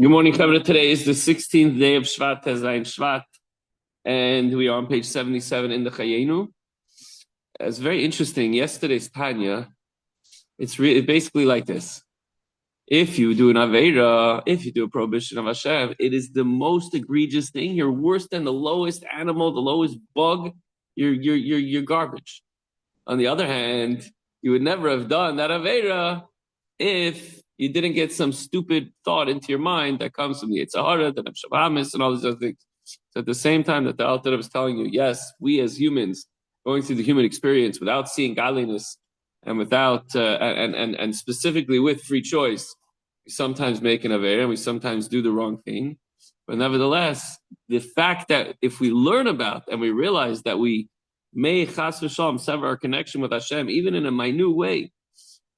Good morning, Chavra. Today is the 16th day of Shevat, Tezayin Shvat, and we are on page 77 in the Chayenu. It's very interesting. Yesterday's Tanya, it's basically like this. If you do an Aveira, if you do a prohibition of Hashem, it is the most egregious thing. You're worse than the lowest animal, the lowest bug. You're garbage. On the other hand, you would never have done that Aveira if you didn't get some stupid thought into your mind that comes from the Yitzhahara, the Nefesh and all these other things. So at the same time that the Alter Rebbe is telling you, yes, we as humans going through the human experience without seeing godliness and without and specifically with free choice, we sometimes make an aver and we sometimes do the wrong thing. But nevertheless, the fact that if we learn about and we realize that we may chas v'shalom sever our connection with Hashem, even in a minute way,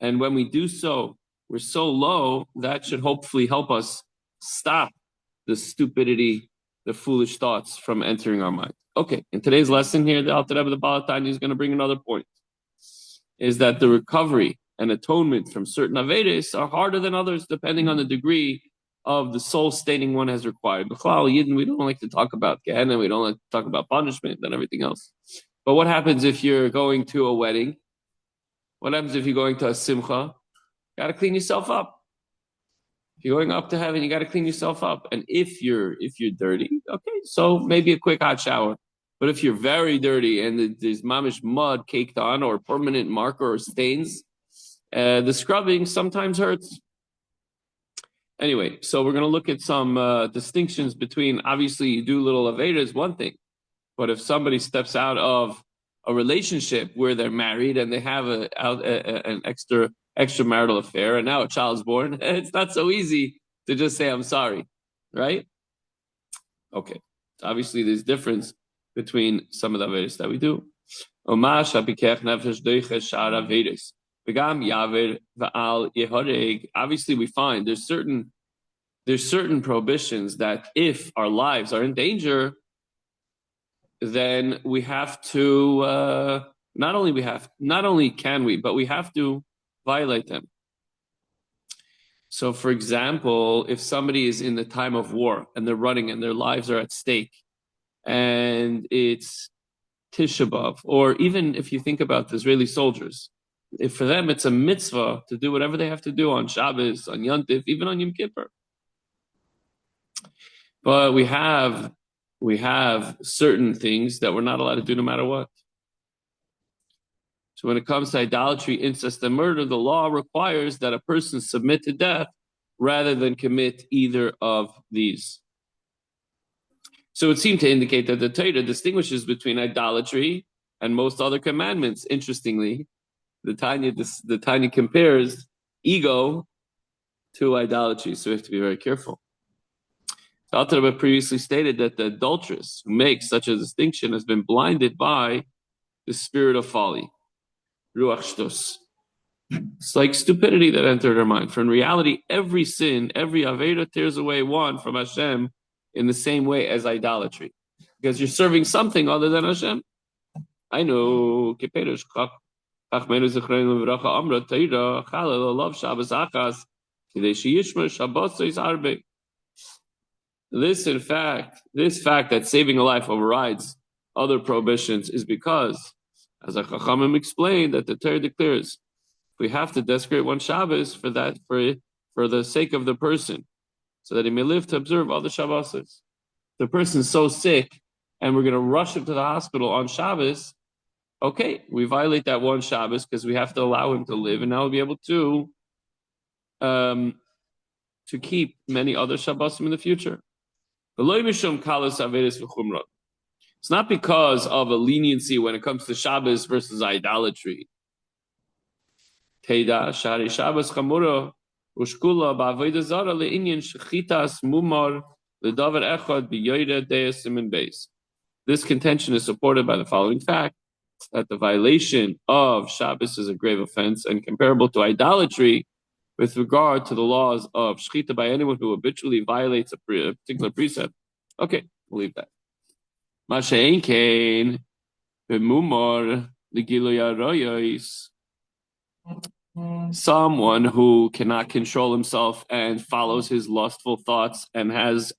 and when we do so, we're so low, that should hopefully help us stop the stupidity, the foolish thoughts from entering our mind. Okay, in today's lesson here, the Alter Rebbe, the Baal Tanya, is going to bring another point, is that the recovery and atonement from certain Averis are harder than others, depending on the degree of the soul staining one has required. B'chlal, Yidden, we don't like to talk about Gehenna, we don't like to talk about punishment and everything else. But what happens if you're going to a wedding? What happens if you're going to a simcha? You got to clean yourself up. If you're going up to heaven, you got to clean yourself up. And if you're dirty, okay, so maybe a quick hot shower. But if you're very dirty and there's mamish mud caked on or permanent marker or stains, the scrubbing sometimes hurts. Anyway, so we're going to look at some distinctions between, obviously, you do little aveda is one thing, but if somebody steps out of a relationship where they're married and they have an extramarital affair and now a child's born, it's not so easy to just say, I'm sorry, right? Okay, obviously there's difference between some of the avedas that we do. Obviously we find there's certain prohibitions that if our lives are in danger, then we have to not only can we, but we have to violate them. So, for example, if somebody is in the time of war and they're running and their lives are at stake, and it's Tisha B'Av, or even if you think about the Israeli soldiers, if for them it's a mitzvah to do whatever they have to do on Shabbos, on Yontif, even on Yom Kippur. But we have certain things that we're not allowed to do no matter what. So when it comes to idolatry, incest, and murder, the law requires that a person submit to death rather than commit either of these. So it seemed to indicate that the Torah distinguishes between idolatry and most other commandments. Interestingly, the Tanya compares ego to idolatry, so we have to be very careful. The Alter Rebbe previously stated that the adulteress who makes such a distinction has been blinded by the spirit of folly, ruach shtos. It's like stupidity that entered her mind. For in reality, every sin, every avera tears away one from Hashem in the same way as idolatry, because you're serving something other than Hashem. I know. This fact that saving a life overrides other prohibitions is because, as a Chachamim explained, that the Torah declares we have to desecrate one Shabbos for the sake of the person, so that he may live to observe all the Shabbos. The person's so sick, and we're going to rush him to the hospital on Shabbos. Okay, we violate that one Shabbos because we have to allow him to live, and now we'll be able to keep many other Shabbosim in the future. It's not because of a leniency when it comes to Shabbos versus idolatry. This, this contention is supported by the following fact, that the violation of Shabbos is a grave offense and comparable to idolatry with regard to the laws of Shechita by anyone who habitually violates a particular precept. Okay, we'll leave that. Masha'en kain b'mumor l'giluy haroyos. Someone who cannot control himself and follows his lustful thoughts and has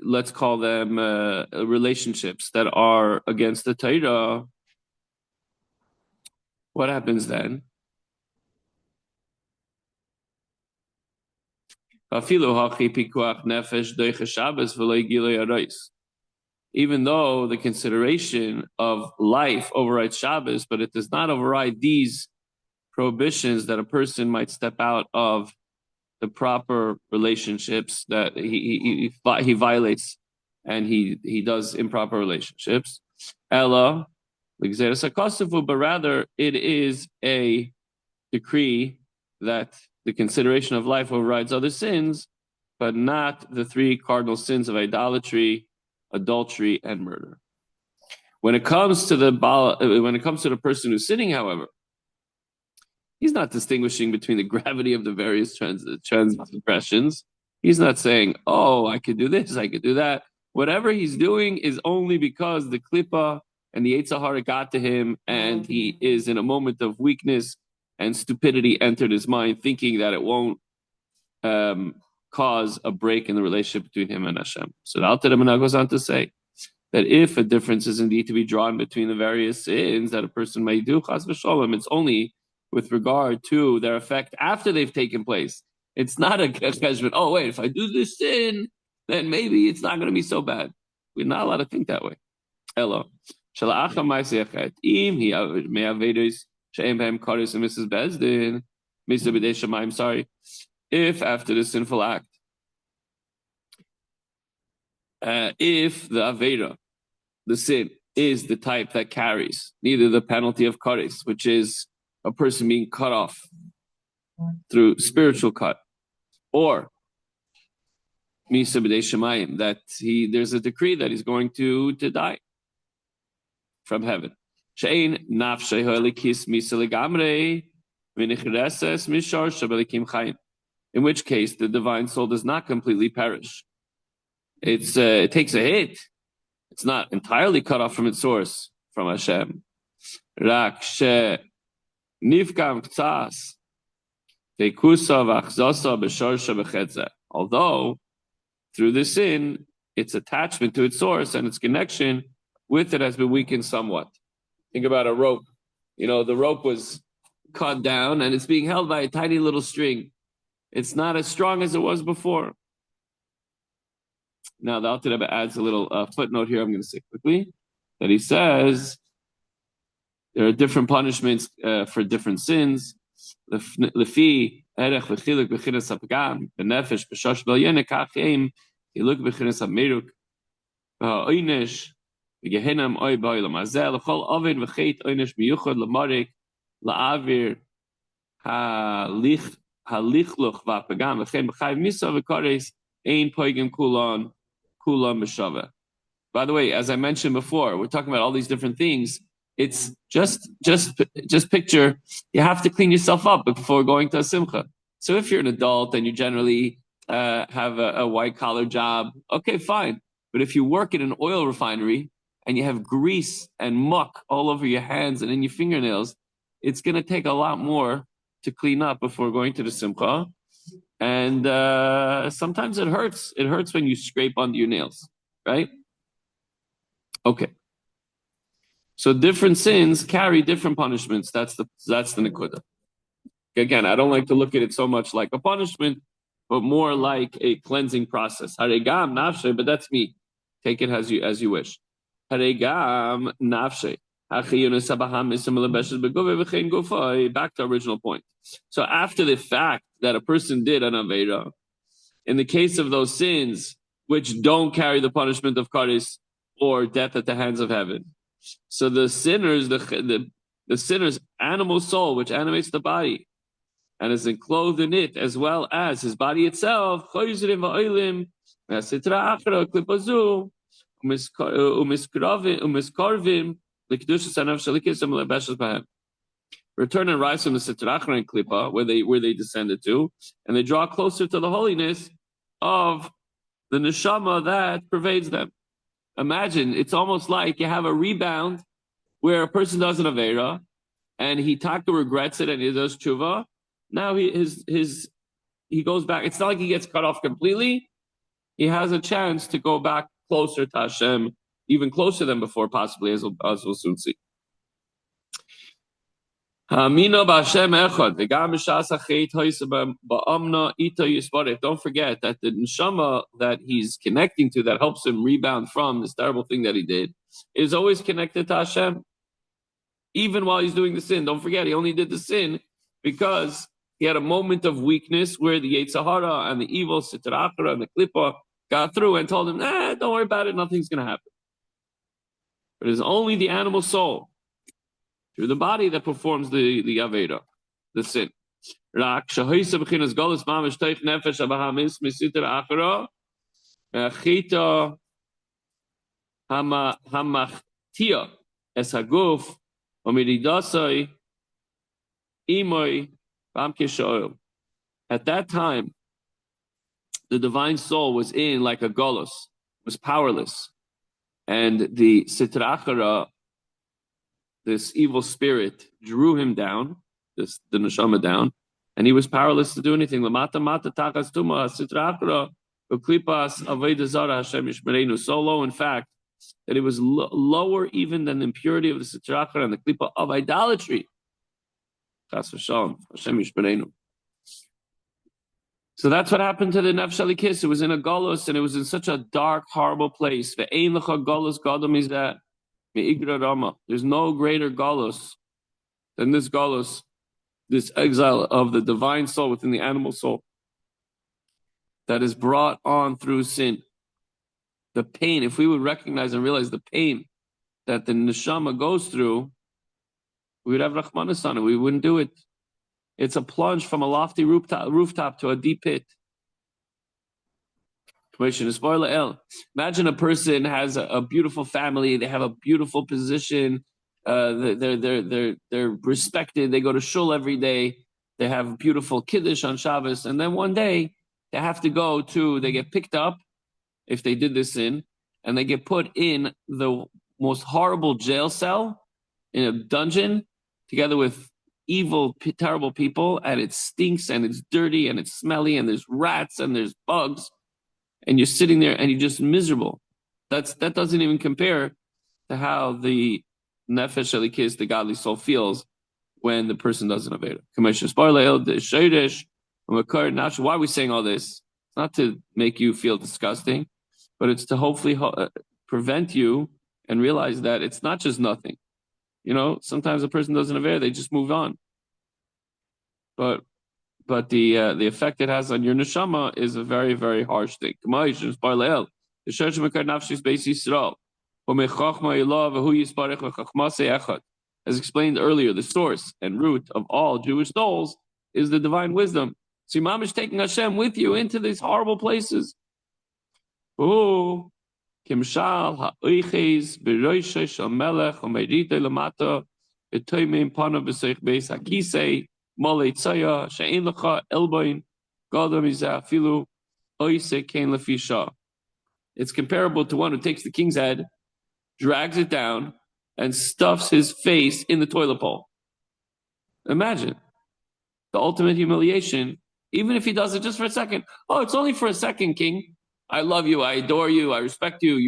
let's call them relationships that are against the Torah. What happens then? Even though the consideration of life overrides Shabbos, but it does not override these prohibitions that a person might step out of the proper relationships that he violates, and he does improper relationships. Ella, but rather it is a decree that the consideration of life overrides other sins, but not the three cardinal sins of idolatry, adultery, and murder. When it comes to the person who's sinning, however, he's not distinguishing between the gravity of the various transgressions. He's not saying, "Oh, I could do this, I could do that." Whatever he's doing is only because the klippa and the Yetzer Hara got to him, and he is in a moment of weakness and stupidity entered his mind, thinking that it won't cause a break in the relationship between him and Hashem. So the Alter Rebbe goes on to say that if a difference is indeed to be drawn between the various sins that a person may do, chas v'sholem, it's only with regard to their effect after they've taken place. It's not a judgment. Oh, wait, if I do this sin, then maybe it's not going to be so bad. We're not allowed to think that way. Hello. I'm sorry. If after the sinful act, if the Aveda, the sin, is the type that carries neither the penalty of kares, which is a person being cut off through spiritual cut, or misa b'dei shemayim, that there's a decree that he's going to die from heaven. She'ein nafshei ha'elikis misa legamrei v'nichreses mishar shabelikim chayim. In which case, the divine soul does not completely perish. It takes a hit. It's not entirely cut off from its source, from Hashem. Rak she nifkam k'tzas ve'kusa v'achzosa b'shorsha b'chetzeh. Although, through the sin, its attachment to its source and its connection with it has been weakened somewhat. Think about a rope. The rope was cut down and it's being held by a tiny little string. It's not as strong as it was before. Now, the Alter Rebbe adds a little footnote here I'm going to say quickly, that he says there are different punishments for different sins. Lefi erech v'chiluk b'chinas ha'pagam b'nefesh b'shosh b'alyenek ha'cheim hiluk b'chinas ha'meruk ha'oynesh v'gehinam oy b'oylam hazeh l'chol oven v'cheit oynesh miyuchad l'marik la'avir ha'lichluch v'apagam v'chein b'chayv misa v'kares ein poigim kulan b'shava. By the way, as I mentioned before, we're talking about all these different things. It's just picture, you have to clean yourself up before going to a simcha. So if you're an adult and you generally have a white collar job, okay, fine. But if you work in an oil refinery and you have grease and muck all over your hands and in your fingernails, it's going to take a lot more to clean up before going to the simcha. And sometimes it hurts. It hurts when you scrape under your nails, right? Okay. So different sins carry different punishments. That's the nekuda. Again, I don't like to look at it so much like a punishment, but more like a cleansing process. Haregam nafshe, but that's me. Take it as you wish. Haregam nafshe. Back to original point. So after the fact that a person did an Aveira, in the case of those sins which don't carry the punishment of kares or death at the hands of heaven, so the sinner's animal soul, which animates the body and is enclosed in it, as well as his body itself, return and rise from the Sitra Achra and Klippa, where they descended to, and they draw closer to the holiness of the neshama that pervades them. Imagine, it's almost like you have a rebound where a person does an Avera, and he taka regrets it and he does tshuva, now he goes back. It's not like he gets cut off completely. He has a chance to go back closer to Hashem, even closer than before, possibly, as we'll soon see. Don't forget that the neshama that he's connecting to, that helps him rebound from this terrible thing that he did, is always connected to Hashem, even while he's doing the sin. Don't forget, he only did the sin because he had a moment of weakness where the Yetzer Hara and the evil Sitra Achra and the Klippa got through and told him, don't worry about it, nothing's going to happen. But it's only the animal soul through the body that performs the Aveda, the sin. At that time, the divine soul was in like a golus, was powerless. And the Sitra Achra, this evil spirit, drew him down, the neshama down, and he was powerless to do anything. So low, in fact, that it was lower even than the impurity of the Sitra Achra and the klipa of idolatry. So that's what happened to the Nefesh Elikis. It was in a golus, and it was in such a dark, horrible place. There's no greater golus than this golus, this exile of the divine soul within the animal soul that is brought on through sin. The pain, if we would recognize and realize the pain that the neshama goes through, we would have Rahmanas on it. We wouldn't do it. It's a plunge from a lofty rooftop to a deep pit. Imagine a person has a beautiful family. They have a beautiful position. They're respected. They go to shul every day. They have beautiful kiddush on Shabbos. And then one day they have to they get picked up if they did this sin, and they get put in the most horrible jail cell in a dungeon together with evil, terrible people, and it stinks and it's dirty and it's smelly and there's rats and there's bugs, and you're sitting there and you're just miserable. That doesn't even compare to how the nefesh elikis, the godly soul, feels when the person doesn't obey it. Why are we saying all this? It's not to make you feel disgusting, but it's to hopefully prevent you and realize that it's not just nothing. Sometimes a person doesn't avere, they just move on. But the effect it has on your neshama is a very, very harsh thing. As explained earlier, the source and root of all Jewish souls is the divine wisdom. So Imam is taking Hashem with you into these horrible places. Kimshal ha'oiches b'roishe shel melech u'merite lamata b'toymim panav b'seich beis hakisei molei tzaya she'en lecha elboin gadol mizeh afilu oise kein lefisha. It's comparable to one who takes the king's head, drags it down, and stuffs his face in the toilet bowl. Imagine the ultimate humiliation, even if he does it just for a second. Oh, it's only for a second, king. I love you, I adore you, I respect you.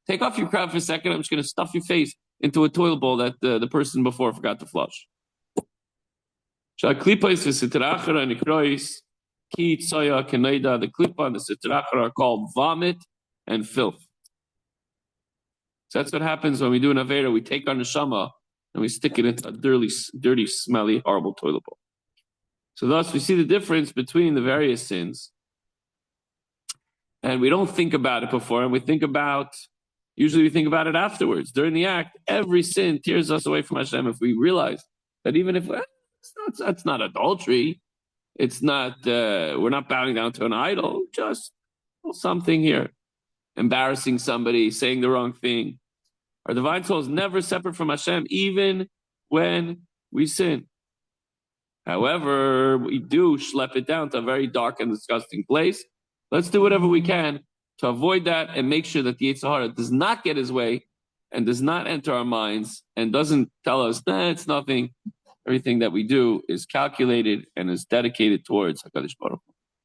Take off your crown for a second. I'm just going to stuff your face into a toilet bowl that the person before forgot to flush. The klipa and the Sitra Achra are called vomit and filth. So that's what happens when we do an Avera. We take our neshama and we stick it into a dirty, smelly, horrible toilet bowl. So thus we see the difference between the various sins. And we don't think about it before, and usually we think about it afterwards. During the act, every sin tears us away from Hashem if we realize that even if it's not adultery, it's not, we're not bowing down to an idol, just something here. Embarrassing somebody, saying the wrong thing. Our divine soul is never separate from Hashem, even when we sin. However, we do schlep it down to a very dark and disgusting place. Let's do whatever we can to avoid that and make sure that the Yetzer Hara does not get his way and does not enter our minds and doesn't tell us, nah, it's nothing. Everything that we do is calculated and is dedicated towards HaKadosh Baruch Hu.